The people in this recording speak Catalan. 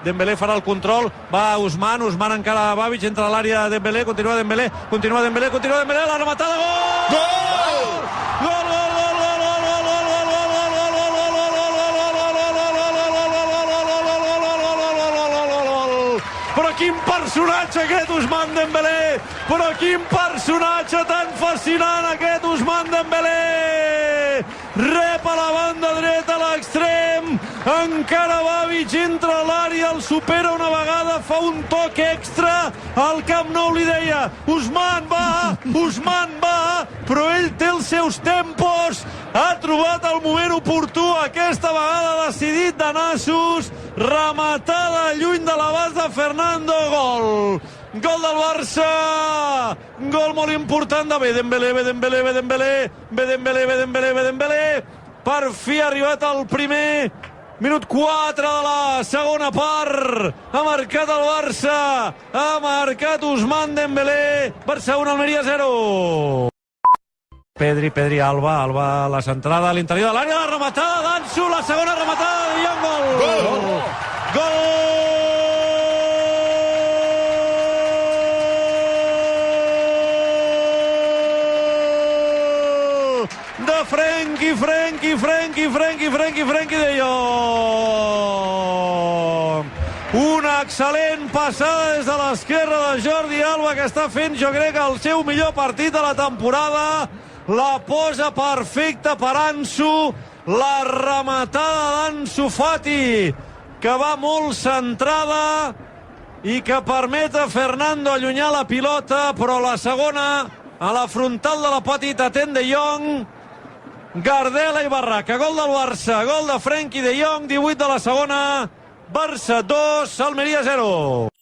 Dembélé farà el control, va Ousmane encara a Babic, entra a l'àrea Dembélé, continua Dembélé, la rematada, gol! Gol! Però quin personatge aquest Ousmane Dembélé! Però quin personatge tan fascinant aquest Ousmane Dembélé! Rep a la banda dreta a l'extrem, encara Babic entra a l'àrea, el supera una vegada, fa un toc extra, al Camp Nou li deia Ousmane va, però ell té els seus tempos, ha trobat el moment oportú, aquesta vegada decidit de nassos, rematada lluny de l'abast de Fernando, gol! Gol del Barça! Gol molt important de Dembélé. Per fi ha arribat el primer. Minut 4 de la segona part. Ha marcat el Barça. Ha marcat Ousmane Dembélé. Barça 1, Almeria 0. Pedri, Alba, la centrada a l'interior de l'àrea, la rematada d'Ansu, la segona rematada de Young, gol! De Frenkie de Jong. Una excel·lent passada des de l'esquerra de Jordi Alba, que està fent, jo crec, el seu millor partit de la temporada. La posa perfecta per Ansu, la rematada d'Ansu Fati, que va molt centrada i que permet a Fernando allunyar la pilota, però la segona a la frontal de la petita ten de Jong. Gardela i Barraca, gol del Barça, gol de Frenkie de Jong, 18 de la segona, Barça 2, Almeria 0.